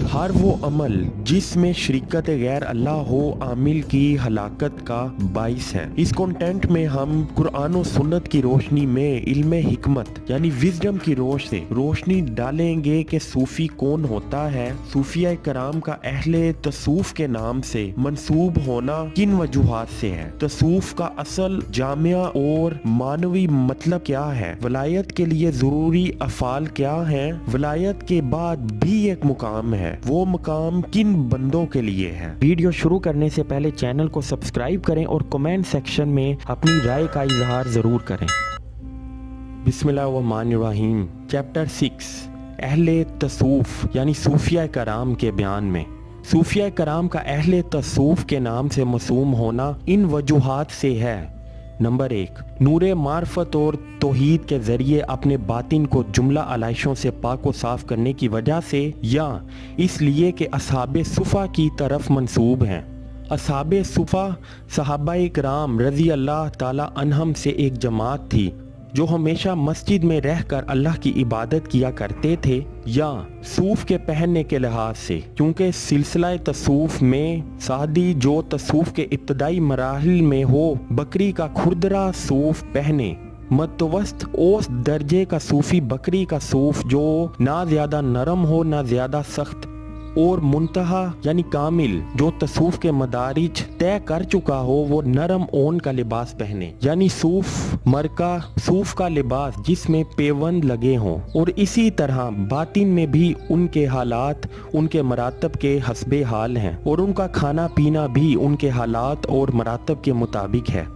हर वो अमल जिसमें शरीकत गैर अल्लाह हो आमिल की हलाकत का बाइस है। इस कंटेंट में हम कुरान और सुन्नत की रोशनी में इल्म हिकमत यानी विजडम की रोशनी डालेंगे कि सूफी कौन होता है, सूफिया कराम का अहले तसूफ के नाम से मंसूब होना किन वजूहात से है, तसूफ का असल जामिया और मानवी मतलब क्या है, वलायत के लिए जरूरी अफाल क्या है, वलायत के बाद भी एक मुकाम है, वो मुकाम किन बंदों के लिए है। वीडियो शुरू करने से पहले चैनल को सब्सक्राइब करें और कमेंट सेक्शन में अपनी राय का इजहार जरूर करें। बिस्मिल्लाहिर्रहमानिर्रहीम। चैप्टर 6 अहले तसूफ यानी सूफिया कराम के बयान में। सूफिया कराम का अहले तसूफ के नाम से मसूम होना इन वजूहात से है। नंबर 1, नूरे मार्फत और तौहीद के जरिए अपने बातिन को जुमला आलाइशों से पाक व साफ करने की वजह से, या इसलिए कि असहाबे सुफ़ा की तरफ मंसूब हैं। असहाबे सुफ़ा सहाबाए किराम रज़ी अल्लाह ताला अन्हम से एक जमात थी जो हमेशा मस्जिद में रहकर अल्लाह की इबादत किया करते थे, या सूफ के पहनने के लिहाज से, क्योंकि सिलसिला तसूफ में सादी जो तसूफ के इब्तदाई मराहिल में हो बकरी का खुरदरा सूफ पहने, मतवस्त औस दर्जे का सूफी बकरी का सूफ जो ना ज्यादा नरम हो ना ज्यादा सख्त, और मुंतहा यानी कामिल जो तसूफ के मदारिज तय कर चुका हो वो नरम ओन का लिबास पहने, यानी सूफ मरका सूफ का लिबास जिसमें पेवंद लगे हों। और इसी तरह बातिन में भी उनके हालात उनके मरातब के हस्बे हाल हैं और उनका खाना पीना भी उनके हालात और मरातब के मुताबिक है।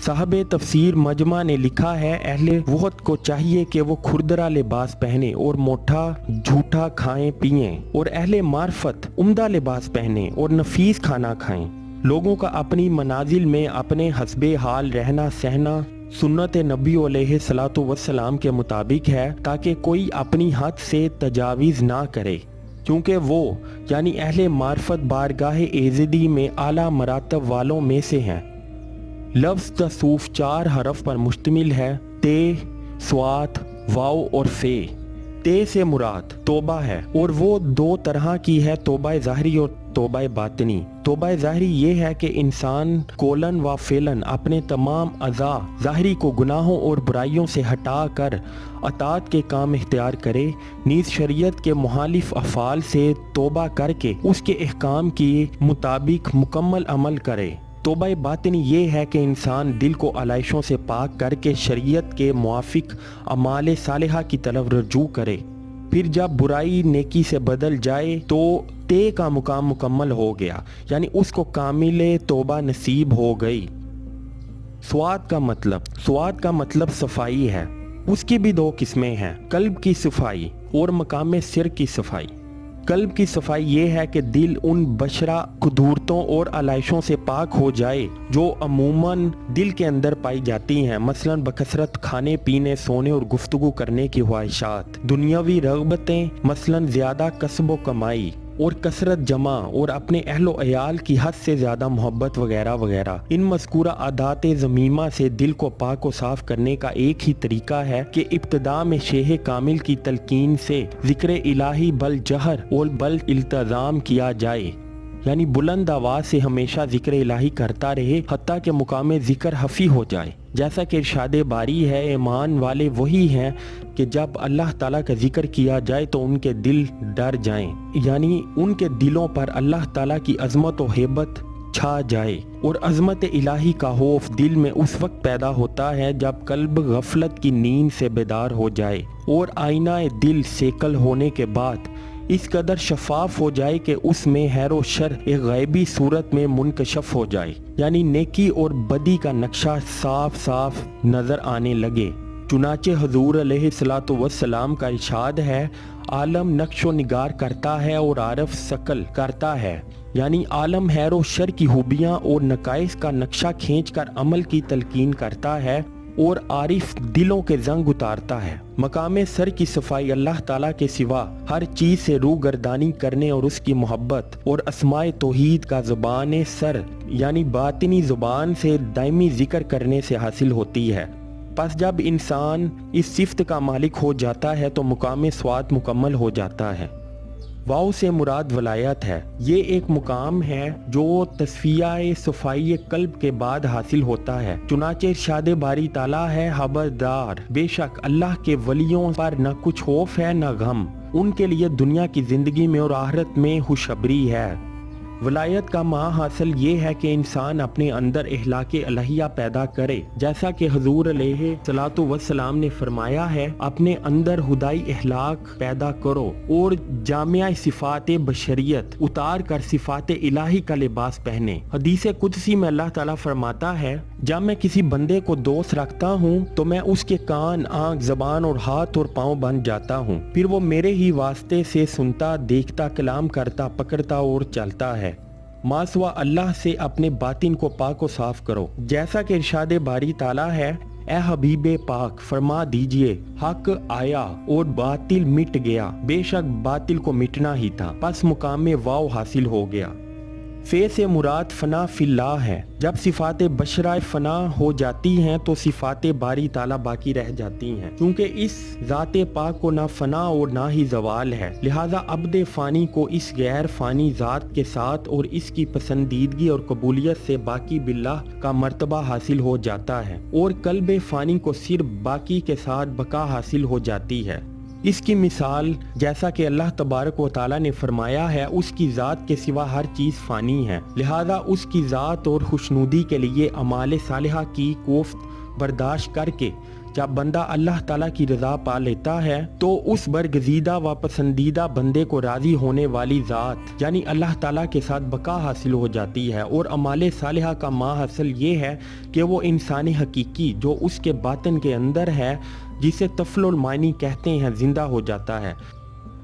साहबे तफसीर मजमा ने लिखा है, अहले वक़्त को चाहिए कि वो खुरदरा लिबास पहने और मोटा झूठा खाएं पिएं, और अहले मार्फत उम्दा लिबास पहने और नफीस खाना खाएं। लोगों का अपनी मनाजिल में अपने हस्बे हाल रहना सहना सुन्नत नबी अलैहिस्सलातु वस्सलाम के मुताबिक है, ताकि कोई अपनी हद से तजावीज़ ना करे, क्योंकि वो यानी अहले मार्फत बारगाह एज़दी में आला मरातब वालों में से हैं। लफ्ज़ तसूफ 4 हरफ पर मुश्तमिल है, ते, स्वात, वाव और फे। ते से मुराद तोबा है और वो 2 तरह की है, तोबा ज़ाहरी और तोबा बातिनी। तोबा ज़ाहरी ये है कि इंसान कोलन व फेलन अपने तमाम अज़ा ज़ाहरी को गुनाहों और बुराइयों से हटा कर अतात के काम इख्तियार करे, नीज़ शरीयत के मुखालिफ अफ़ाल से तोबा करके उसके अहकाम के मुताबिक मुकम्मल अमल करे। तोबा बातिनी ये है कि इंसान दिल को आलाइशों से पाक करके शरीयत के मुआफिक अमाल सालिहा की तरफ रजू करे, फिर जब बुराई नेकी से बदल जाए तो ते का मुकाम मुकम्मल हो गया, यानी उसको कामिल तोबा नसीब हो गई। स्वाद का मतलब सफाई है। उसकी भी 2 किस्में हैं, कल्ब की सफाई और मकाम सिर की सफाई। कल्ब की सफाई ये है कि दिल उन बशरा कुदूरतों और आलाइशों से पाक हो जाए जो अमूमन दिल के अंदर पाई जाती हैं, मसलन बकसरत खाने पीने सोने और गुफ्तगू करने की ख्वाहिशात, दुनियावी रग़बतें मसलन ज़्यादा कसब व कमाई और कसरत जमा और अपने अहलो अयाल की हद से ज़्यादा मोहब्बत वगैरह वगैरह। इन मज़कूरा आदात ज़मीमा से दिल को पाक व साफ़ करने का एक ही तरीका है कि इब्तिदा में शेह कामिल की तलकीन से ज़िक्र इलाही बल जहर और बल इल्तज़ाम किया जाए, यानी बुलंद आवाज़ से हमेशा ज़िक्र इलाही करता रहे हत्ता के मुकाम ज़िक्र हफ़ी हो जाए। जैसा कि इरशाद बारी है, ईमान वाले वही हैं कि जब अल्लाह ताला का जिक्र किया जाए तो उनके दिल डर जाएं, यानी उनके दिलों पर अल्लाह ताला की अजमत और हेबत छा जाए। और अजमत इलाही का खौफ दिल में उस वक्त पैदा होता है जब कल्ब गफलत की नींद से बेदार हो जाए और आईना दिल सेकल होने के बाद इस कदर शफाफ हो जाए कि उसमें हैर व शर एक गैबी सूरत में मुनकशफ हो जाए, यानी नेकी और बदी का नक्शा साफ साफ नजर आने लगे। चुनाचे हुजूर अलैहिस्सलातु वस्सलाम का इरशाद है, आलम नक्शो निगार करता है और आरफ सकल करता है, यानी आलम हैर व शर की खूबियाँ और नकाइस का नक्शा खींच कर अमल की तलकीन करता है और आरिफ दिलों के जंग उतारता है। मकाम सर की सफाई अल्लाह ताला के सिवा हर चीज से रूह गर्दानी करने और उसकी मोहब्बत और अस्माए तौहीद का ज़ुबान सर यानी बातिनी ज़ुबान से दायमी जिक्र करने से हासिल होती है। बस जब इंसान इस सिफ्त का मालिक हो जाता है तो मुकाम स्वात मुकम्मल हो जाता है। واو سے مراد ولایت ہے۔ یہ ایک مقام ہے جو تصفیہ صفائی قلب کے بعد حاصل ہوتا ہے۔ چنانچہ ارشاد باری تعالیٰ ہے، خبردار، بے شک اللہ کے ولیوں پر نہ کچھ خوف ہے نہ غم، ان کے لیے دنیا کی زندگی میں اور آخرت میں خوشخبری ہے۔ ولایت کا حاصل یہ ہے کہ انسان اپنے اندر اخلاق الہیہ پیدا کرے، جیسا کہ حضور علیہ الصلوۃ والسلام نے فرمایا ہے، اپنے اندر خدائی اخلاق پیدا کرو اور جامعہ صفات بشریت اتار کر صفات الہی کا لباس پہنے۔ حدیث قدسی میں اللہ تعالیٰ فرماتا ہے، جب میں کسی بندے کو دوست رکھتا ہوں تو میں اس کے کان، آنکھ، زبان اور ہاتھ اور پاؤں بن جاتا ہوں، پھر وہ میرے ہی واسطے سے سنتا، دیکھتا، کلام کرتا، پکڑتا اور چلتا ہے۔ ما سوا اللہ سے اپنے باطن کو پاک و صاف کرو، جیسا کہ ارشاد باری تعالیٰ ہے، اے حبیب پاک فرما دیجئے، حق آیا اور باطل مٹ گیا، بے شک باطل کو مٹنا ہی تھا، پس مقام میں واو حاصل ہو گیا۔ فے سے مراد فنا فی اللہ ہے۔ جب صفات بشرائے فنا ہو جاتی ہیں تو صفات باری تعالیٰ باقی رہ جاتی ہیں، کیونکہ اس ذات پاک کو نہ فنا اور نہ ہی زوال ہے، لہذا عبد فانی کو اس غیر فانی ذات کے ساتھ اور اس کی پسندیدگی اور قبولیت سے باقی باللہ کا مرتبہ حاصل ہو جاتا ہے، اور قلب فانی کو صرف باقی کے ساتھ بقا حاصل ہو جاتی ہے۔ اس کی مثال جیسا کہ اللہ تبارک و تعالیٰ نے فرمایا ہے، اس کی ذات کے سوا ہر چیز فانی ہے، لہذا اس کی ذات اور خوشنودی کے لیے اعمال صالحہ کی کوفت برداشت کر کے جب بندہ اللہ تعالیٰ کی رضا پا لیتا ہے تو اس برگزیدہ و پسندیدہ بندے کو راضی ہونے والی ذات یعنی اللہ تعالیٰ کے ساتھ بقا حاصل ہو جاتی ہے، اور اعمال صالحہ کا حاصل یہ ہے کہ وہ انسان حقیقی جو اس کے باطن کے اندر ہے، جسے طفل المعانی کہتے ہیں، زندہ ہو جاتا ہے۔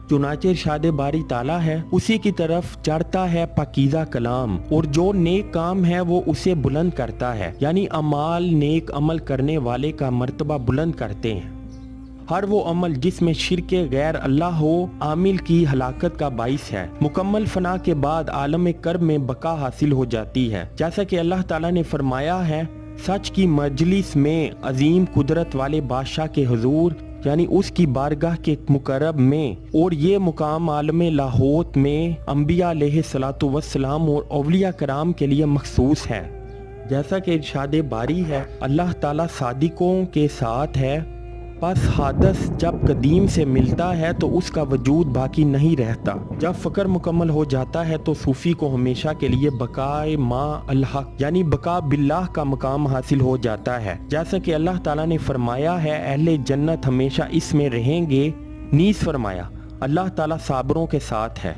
چنانچہ ارشاد باری تعالیٰ ہے، اسی کی طرف چڑھتا ہے پاکیزہ کلام، اور جو نیک کام ہے وہ اسے بلند کرتا ہے، یعنی اعمال نیک عمل کرنے والے کا مرتبہ بلند کرتے ہیں۔ ہر وہ عمل جس میں شرک غیر اللہ ہو عامل کی ہلاکت کا باعث ہے۔ مکمل فنا کے بعد عالم کرب میں بقا حاصل ہو جاتی ہے، جیسا کہ اللہ تعالیٰ نے فرمایا ہے، سچ کی مجلس میں عظیم قدرت والے بادشاہ کے حضور یعنی اس کی بارگاہ کے مقرب میں، اور یہ مقام عالم لاہوت میں انبیاء علیہ الصلوۃ والسلام اور اولیاء کرام کے لیے مخصوص ہے۔ جیسا کہ ارشاد باری ہے، اللہ تعالیٰ صادقوں کے ساتھ ہے، پس حادث جب قدیم سے ملتا ہے تو اس کا وجود باقی نہیں رہتا۔ جب فقر مکمل ہو جاتا ہے تو صوفی کو ہمیشہ کے لیے بقائے ما الحق یعنی بقا باللہ کا مقام حاصل ہو جاتا ہے، جیسا کہ اللہ تعالیٰ نے فرمایا ہے، اہل جنت ہمیشہ اس میں رہیں گے، نیز فرمایا اللہ تعالیٰ صابروں کے ساتھ ہے۔